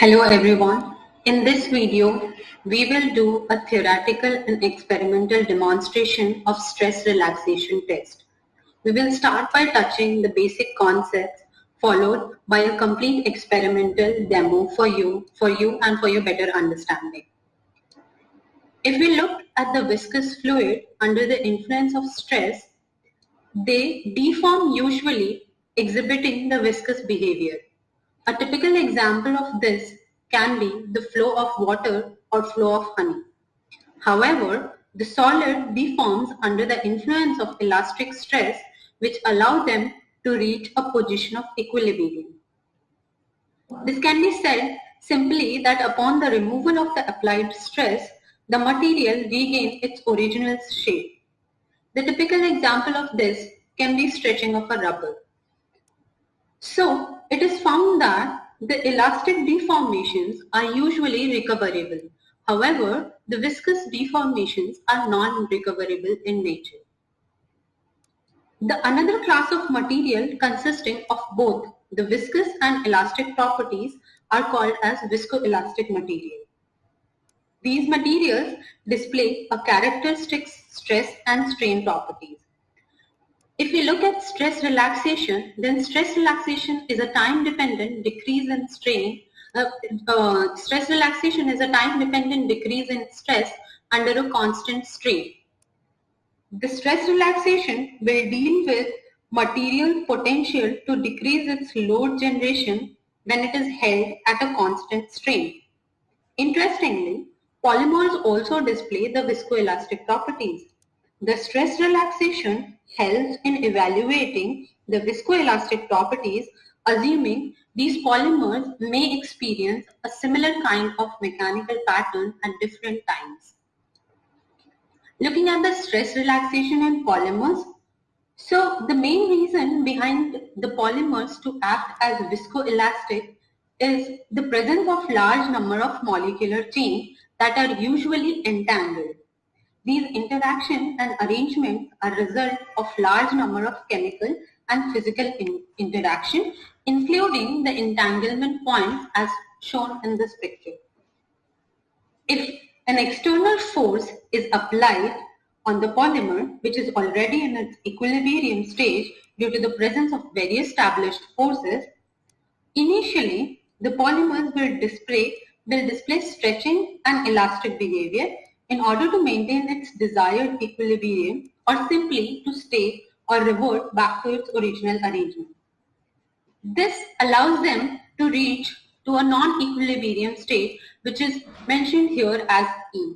Hello everyone. In this video, we will do a theoretical and experimental demonstration of stress relaxation test. We will start by touching the basic concepts followed by a complete experimental demo for you and for your better understanding. If we look at the viscous fluid under the influence of stress, they deform usually exhibiting the viscous behavior. A typical example of this can be the flow of water or flow of honey. However, the solid deforms under the influence of elastic stress, which allow them to reach a position of equilibrium. This can be said simply that upon the removal of the applied stress, the material regains its original shape. The typical example of this can be stretching of a rubber. So, it is found that the elastic deformations are usually recoverable. However, the viscous deformations are non-recoverable in nature. The another class of material consisting of both the viscous and elastic properties are called as viscoelastic material. These materials display a characteristic stress and strain properties. If we look at stress relaxation, then stress relaxation is a time-dependent decrease in strain. Stress relaxation is a time-dependent decrease in stress under a constant strain. The stress relaxation will deal with material potential to decrease its load generation when it is held at a constant strain. Interestingly, polymers also display the viscoelastic properties. The stress relaxation helps in evaluating the viscoelastic properties, assuming these polymers may experience a similar kind of mechanical pattern at different times. Looking at the stress relaxation in polymers, so the main reason behind the polymers to act as viscoelastic is the presence of large number of molecular chains that are usually entangled. These interactions and arrangements are a result of large number of chemical and physical interaction, including the entanglement points as shown in this picture. If an external force is applied on the polymer, which is already in its equilibrium stage due to the presence of very established forces, initially the polymers will display stretching and elastic behavior in order to maintain its desired equilibrium or simply to stay or revert back to its original arrangement. This allows them to reach to a non-equilibrium state, which is mentioned here as E.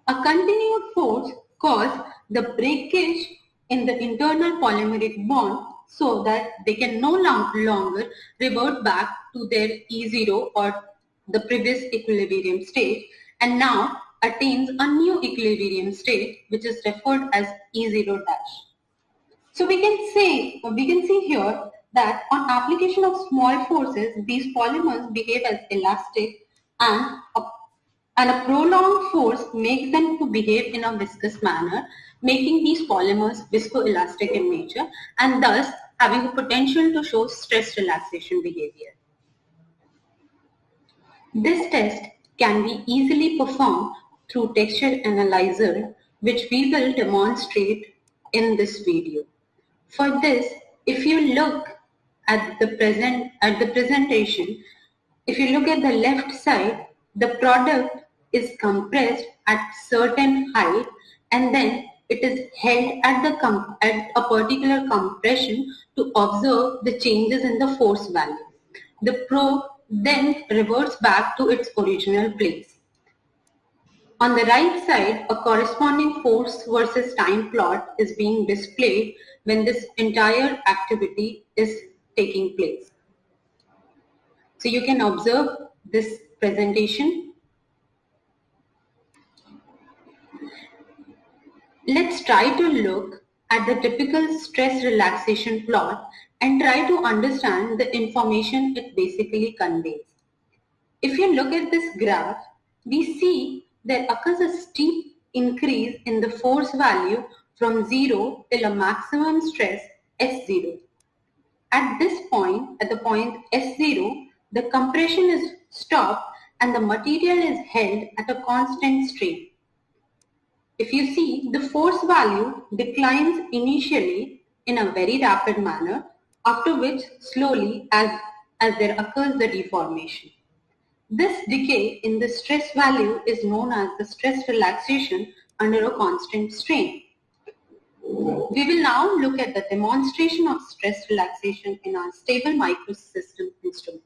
A continued force causes the breakage in the internal polymeric bond so that they can no longer revert back to their E0 or the previous equilibrium state and now attains a new equilibrium state, which is referred as E0 dash. So we can see here that on application of small forces, these polymers behave as elastic and a prolonged force makes them to behave in a viscous manner, making these polymers viscoelastic in nature and thus having a potential to show stress relaxation behavior. This test can be easily performed through texture analyzer, which we will demonstrate in this video. For this, if you look at the presentation, if you look at the left side, the product is compressed at certain height and then it is held at a particular compression to observe the changes in the force value. The probe then reverts back to its original place. On the right side, a corresponding force versus time plot is being displayed when this entire activity is taking place. So you can observe this presentation. Let's try to look at the typical stress relaxation plot and try to understand the information it basically conveys. If you look at this graph, we see there occurs a steep increase in the force value from 0 till a maximum stress S0. At this point, at the point S0, the compression is stopped and the material is held at a constant strain. If you see, the force value declines initially in a very rapid manner, after which slowly as there occurs the deformation. This decay in the stress value is known as the stress relaxation under a constant strain. We will now look at the demonstration of stress relaxation in our stable microsystem instrument.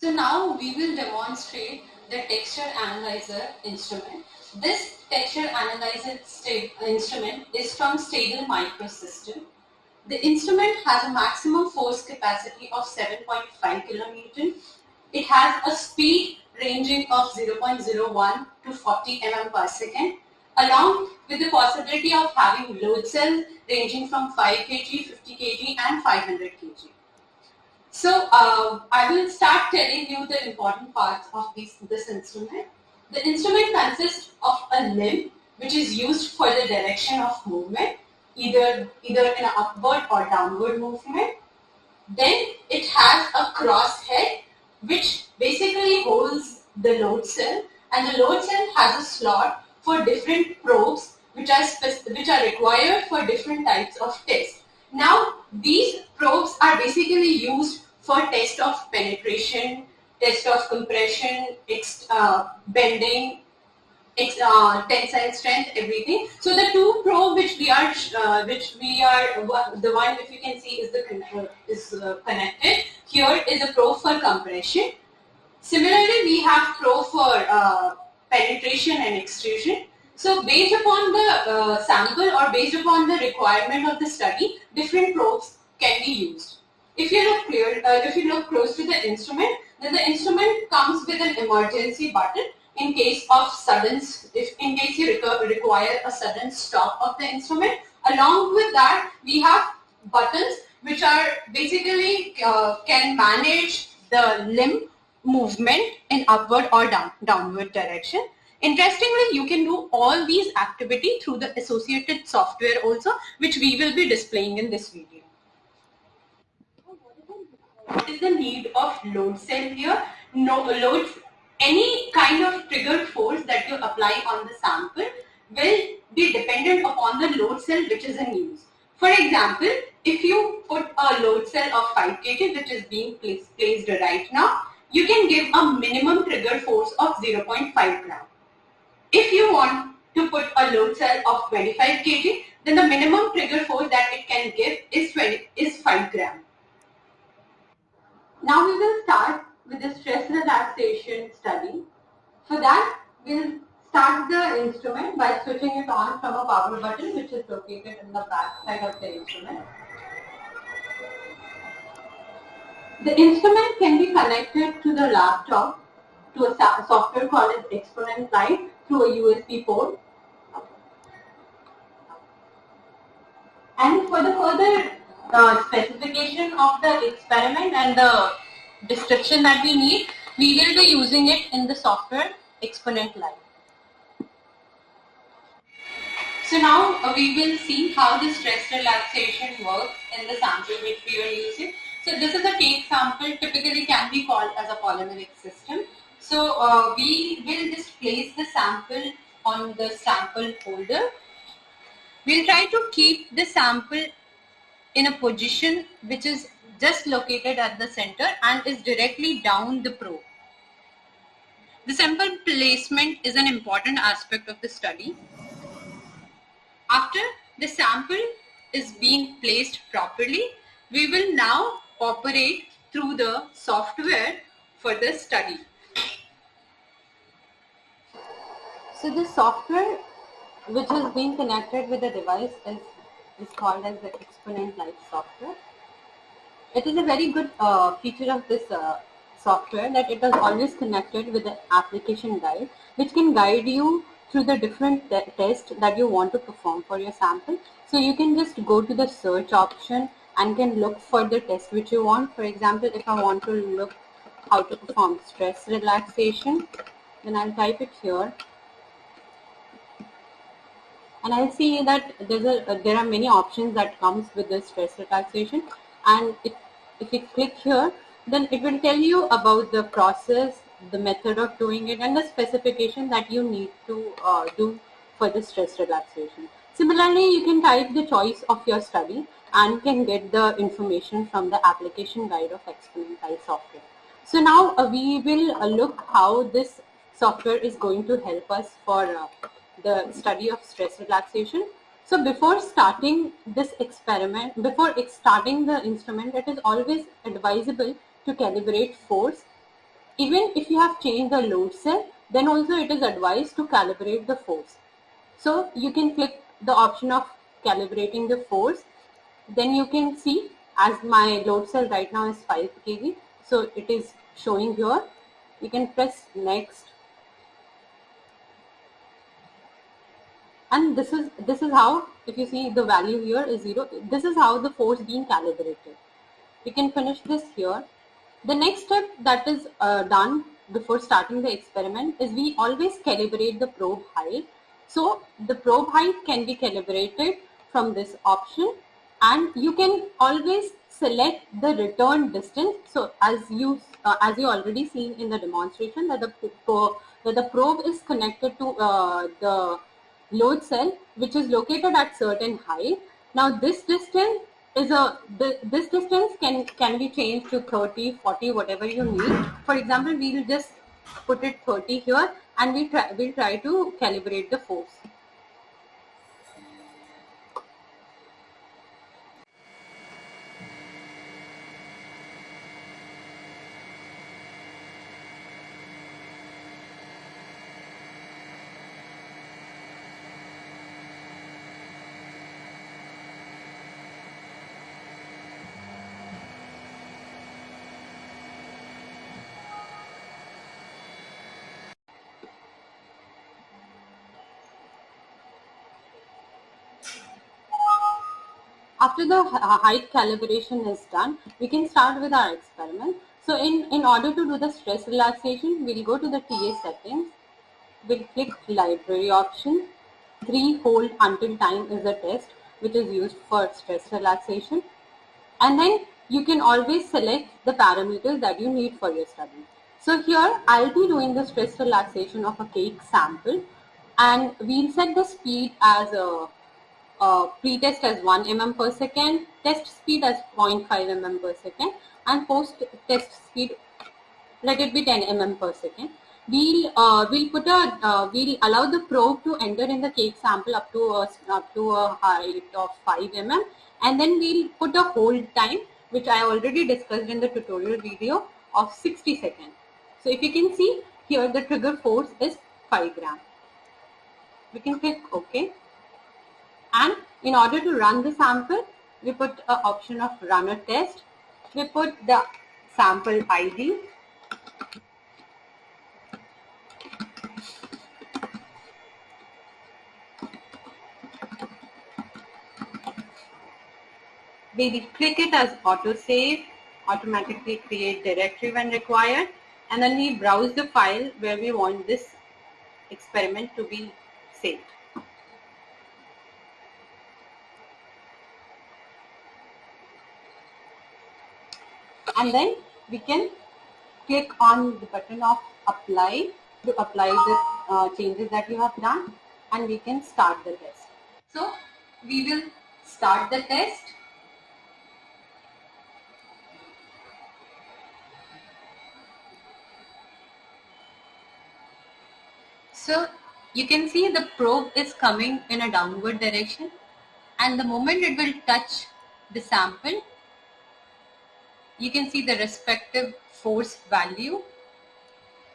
So now we will demonstrate the texture analyzer instrument. This texture analyzer instrument is from stable microsystem. The instrument has a maximum force capacity of 7.5 kilonewton. It has a speed ranging of 0.01 to 40 mm per second, along with the possibility of having load cells ranging from 5 kg, 50 kg and 500 kg. So I will start telling you the important parts of this instrument. The instrument consists of a limb which is used for the direction of movement, either in an upward or downward movement. Then it has a cross head which basically holds the load cell, and the load cell has a slot for different probes which are required for different types of tests. Now these probes are basically used for test of penetration, test of compression, bending, tensile strength, everything. So the two probe which we are the one which you can see is connected. Here is a probe for compression. Similarly, we have probe for penetration and extrusion. So based upon the sample or based upon the requirement of the study, different probes can be used. If you look close to the instrument, then the instrument comes with an emergency button in case you require a sudden stop of the instrument. Along with that, we have buttons which are basically can manage the limb movement in upward or downward direction. Interestingly, you can do all these activity through the associated software also, which we will be displaying in this video. What is the need of load cell here? Any kind of triggered force that you apply on the sample will be dependent upon the load cell which is in use. For example, if you put a load cell of 5 kg which is being placed right now, you can give a minimum trigger force of 0.5 gram. If you want to put a load cell of 25 kg, then the minimum trigger force that it can give is 5 gram. Now we will start with the stress relaxation study. For that, we'll start the instrument by switching it on from a power button which is located in the back side of the instrument. The instrument can be connected to the laptop to a software called as Experiment-6 through a USB port. And for the further specification of the experiment and the description that we need, we will be using it in the software Experiment-6. So now we will see how the stress relaxation works in the sample which we are using. So this is a cake sample, typically can be called as a polymeric system. So we will just place the sample on the sample holder. We'll try to keep the sample in a position which is just located at the center and is directly down the probe. The sample placement is an important aspect of the study. After the sample is being placed properly, we will now operate through the software for the study. So the software which is being connected with the device is called as the Experiment-6 software. It is a very good feature of this software that it is always connected with the application guide, which can guide you through the different tests that you want to perform for your sample. So you can just go to the search option and can look for the test which you want. For example, if I want to look how to perform stress relaxation, then I'll type it here. And I'll see that there are many options that comes with the stress relaxation. and if you click here, then it will tell you about the process, the method of doing it, and the specification that you need to do for the stress relaxation. Similarly, you can type the choice of your study and can get the information from the application guide of Experiment-6 software. So now we will look how this software is going to help us for the study of stress relaxation. So before starting this experiment, before starting the instrument, it is always advisable to calibrate force. Even if you have changed the load cell, then also it is advised to calibrate the force. So you can click the option of calibrating the force. Then you can see, as my load cell right now is 5 kg, so it is showing here. You can press next, and this is how, if you see the value here is 0, this is how the force being calibrated. We can finish this here. The next step that is done before starting the experiment is we always calibrate the probe height. So the probe height can be calibrated from this option, and you can always select the return distance. So as you already seen in the demonstration, that the probe is connected to the load cell, which is located at certain height. Now this distance is this distance can be changed to 30, 40, whatever you need. For example, we'll just put it 30 here, and we'll try to calibrate the force. After the height calibration is done, we can start with our experiment. So in order to do the stress relaxation, we'll go to the TA settings. We'll click library option. 3 hold until time is a test which is used for stress relaxation. And then you can always select the parameters that you need for your study. So here I'll be doing the stress relaxation of a cake sample, and we'll set the speed as pre-test as 1 mm per second, test speed as 0.5 mm per second, and post-test speed, let it be 10 mm per second. We'll allow the probe to enter in the cake sample up to a height of 5 mm, and then we'll put a hold time, which I already discussed in the tutorial video, of 60 seconds. So if you can see here, the trigger force is 5 gram. We can click OK. And in order to run the sample, we put an option of run a test. We put the sample ID. We will click it as auto save, automatically create directory when required, and then we browse the file where we want this experiment to be saved. And then we can click on the button of apply to apply the changes that you have done, and we can start the test. So we will start the test. So you can see the probe is coming in a downward direction, and the moment it will touch the sample, you can see the respective force value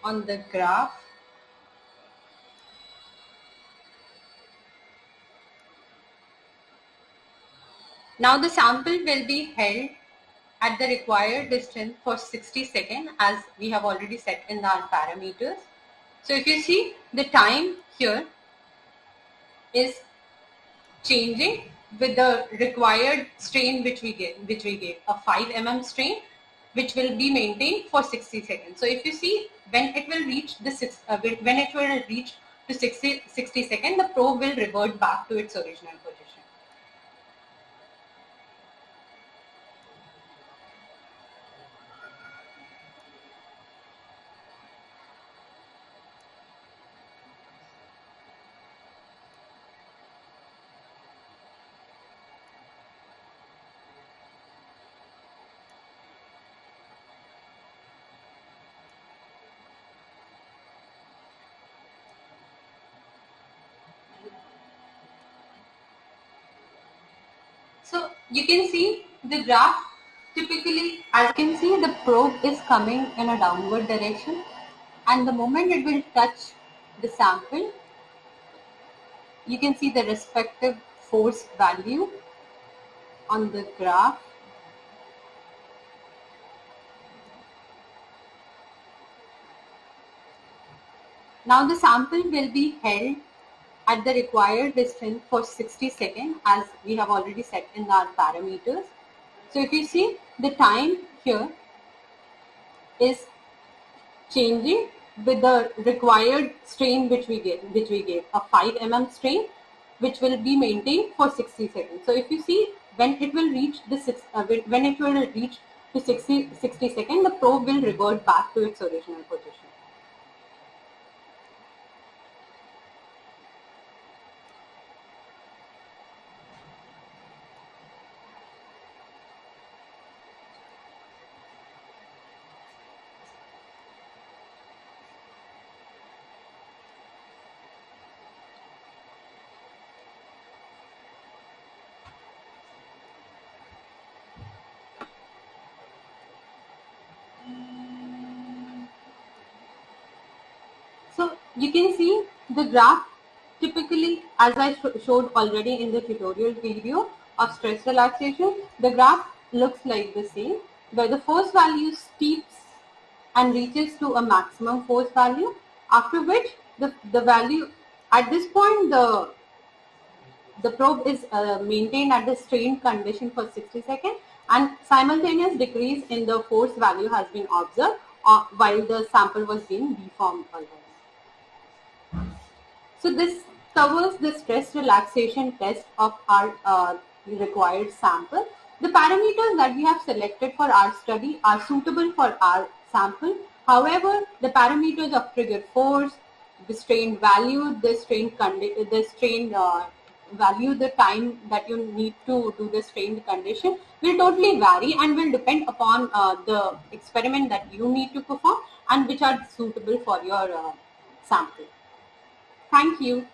on the graph. Now the sample will be held at the required distance for 60 seconds, as we have already set in our parameters. So if you see, the time here is changing with the required strain which we gave a 5 mm strain, which will be maintained for 60 seconds. So if you see, when it will reach the when it will reach to 60 seconds, the probe will revert back to its original position. So you can see the graph typically, as you can see, the probe is coming in a downward direction, and the moment it will touch the sample, you can see the respective force value on the graph. Now the sample will be held at the required distance for 60 seconds, as we have already set in our parameters. So if you see, the time here is changing with the required strain which we gave a 5 mm strain, which will be maintained for 60 seconds. So if you see, when it will reach when it will reach to 60 seconds, the probe will revert back to its original position. So you can see the graph typically, as I showed already in the tutorial video of stress relaxation, the graph looks like the same, where the force value steeps and reaches to a maximum force value, after which the value at this point, the probe is maintained at the strained condition for 60 seconds, and simultaneous decrease in the force value has been observed while the sample was being deformed already. So this covers the stress relaxation test of our required sample. The parameters that we have selected for our study are suitable for our sample. However, the parameters of trigger force, the strain value, the strain value, the time that you need to do the strained condition will totally vary and will depend upon the experiment that you need to perform and which are suitable for your sample. Thank you.